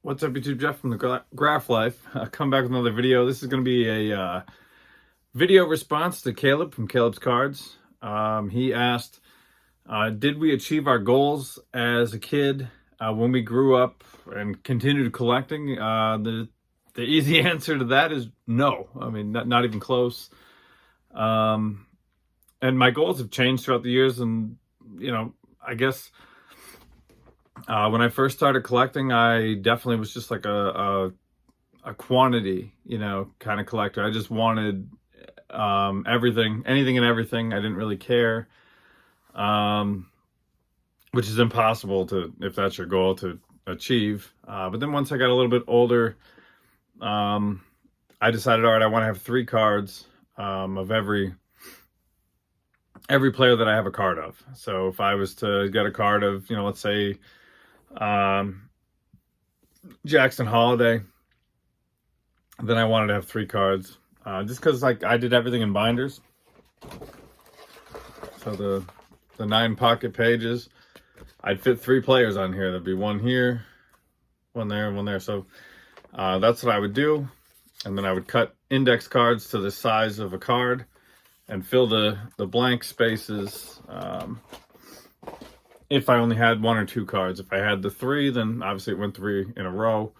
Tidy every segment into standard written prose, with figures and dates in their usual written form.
What's up, YouTube? Jeff from the Graph Life. Come back with another video. This is going to be a video response to Caleb from Caleb's Cards. He asked, did we achieve our goals as a kid when we grew up and continued collecting? The easy answer to that is no. I mean, not even close. And my goals have changed throughout the years, and I guess when I first started collecting, I definitely was just like a quantity, kind of collector. I just wanted everything, anything and everything. I didn't really care, which is impossible if that's your goal, to achieve. But then once I got a little bit older, I decided, all right, I want to have 3 cards of every player that I have a card of. So if I was to get a card of, let's say, Jackson Holiday, then I wanted to have 3 cards, just because I did everything in binders. So the 9 pocket pages, I'd fit 3 players on here. There'd be 1 here, 1 there, and 1 there. So that's what I would do, and then I would cut index cards to the size of a card and fill the blank spaces. If I only had 1 or 2 cards. If I had the 3, then obviously it went 3 in a row.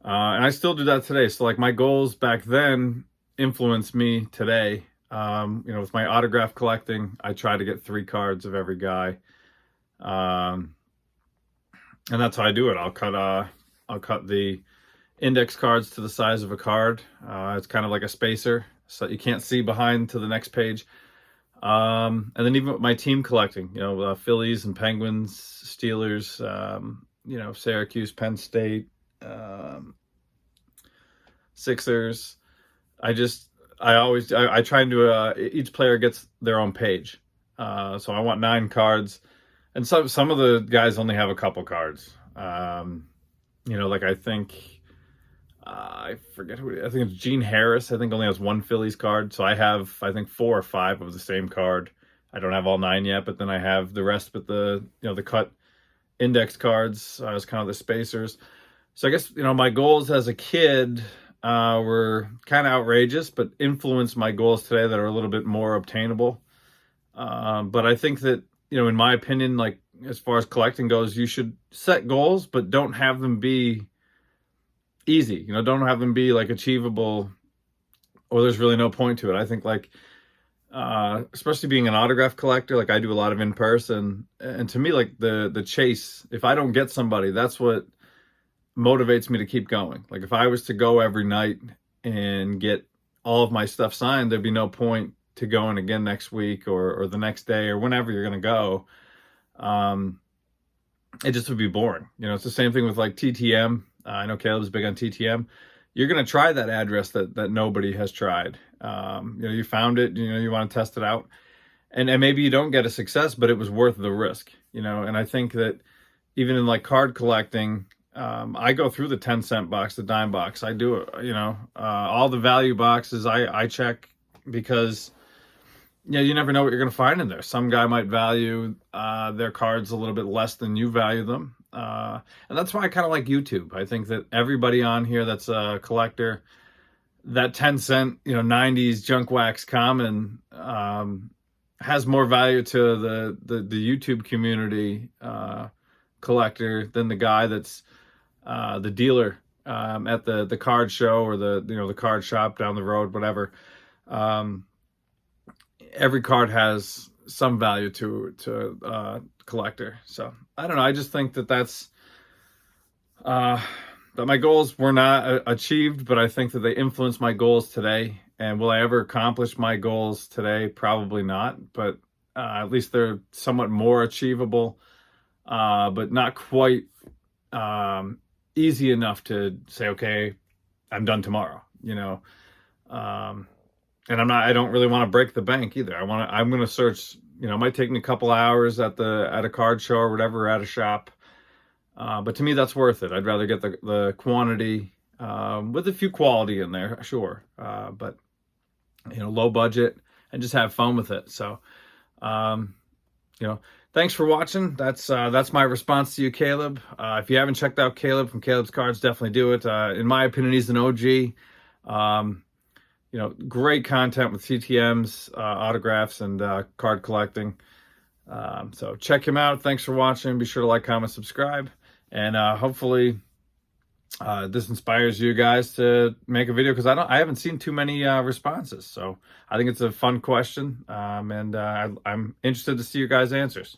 And I still do that today. So my goals back then influence me today. With my autograph collecting, I try to get 3 cards of every guy. And that's how I do it. I'll cut the index cards to the size of a card. It's kind of like a spacer, so you can't see behind to the next page. And then even with my team collecting, Phillies and Penguins, Steelers, Syracuse, Penn State, Sixers. I try and do each player gets their own page. So I want 9 cards, and some of the guys only have a couple cards. I forget who. I think it's Gene Harris. I think only has 1 Phillies card. So I have, I think, 4 or 5 of the same card. I don't have all 9 yet, but then I have the rest. But the cut index cards as kind of the spacers. So I guess my goals as a kid were kind of outrageous, but influenced my goals today that are a little bit more obtainable. But I think that in my opinion, as far as collecting goes, you should set goals, but don't have them be easy. Don't have them be achievable, or there's really no point to it. I think especially being an autograph collector, I do a lot of in person, and to me, the chase, if I don't get somebody, that's what motivates me to keep going. If I was to go every night and get all of my stuff signed, there'd be no point to going again next week or the next day or whenever you're going to go. It just would be boring. It's the same thing with TTM. I know Caleb's big on TTM. You're going to try that address that nobody has tried. You found it, you want to test it out. And maybe you don't get a success, but it was worth the risk, and I think that even in card collecting, I go through the 10-cent box, the dime box. I do it, all the value boxes I check, because you never know what you're going to find in there. Some guy might value their cards a little bit less than you value them. And that's why I kind of like YouTube. I think that everybody on here that's a collector, that 10-cent, 90s junk wax common has more value to the YouTube community collector than the guy that's the dealer at the card show or the card shop down the road, whatever. Every card has some value to collector. So I don't know. I just think that's that my goals were not achieved, but I think that they influenced my goals today. And will I ever accomplish my goals today? Probably not, but at least they're somewhat more achievable, but not quite easy enough to say, okay, I'm done tomorrow, and I don't really want to break the bank either. I'm going to search, it might take me a couple hours at a card show or whatever, at a shop. But to me, that's worth it. I'd rather get the quantity, with a few quality in there, sure. But low budget, and just have fun with it. So, thanks for watching. That's my response to you, Caleb. If you haven't checked out Caleb from Caleb's Cards, definitely do it. In my opinion, he's an OG. Great content with CTMs, autographs, and card collecting. So check him out. Thanks for watching. Be sure to like, comment, subscribe, and hopefully this inspires you guys to make a video, because I haven't seen too many responses. So I think it's a fun question, and I'm interested to see your guys' answers.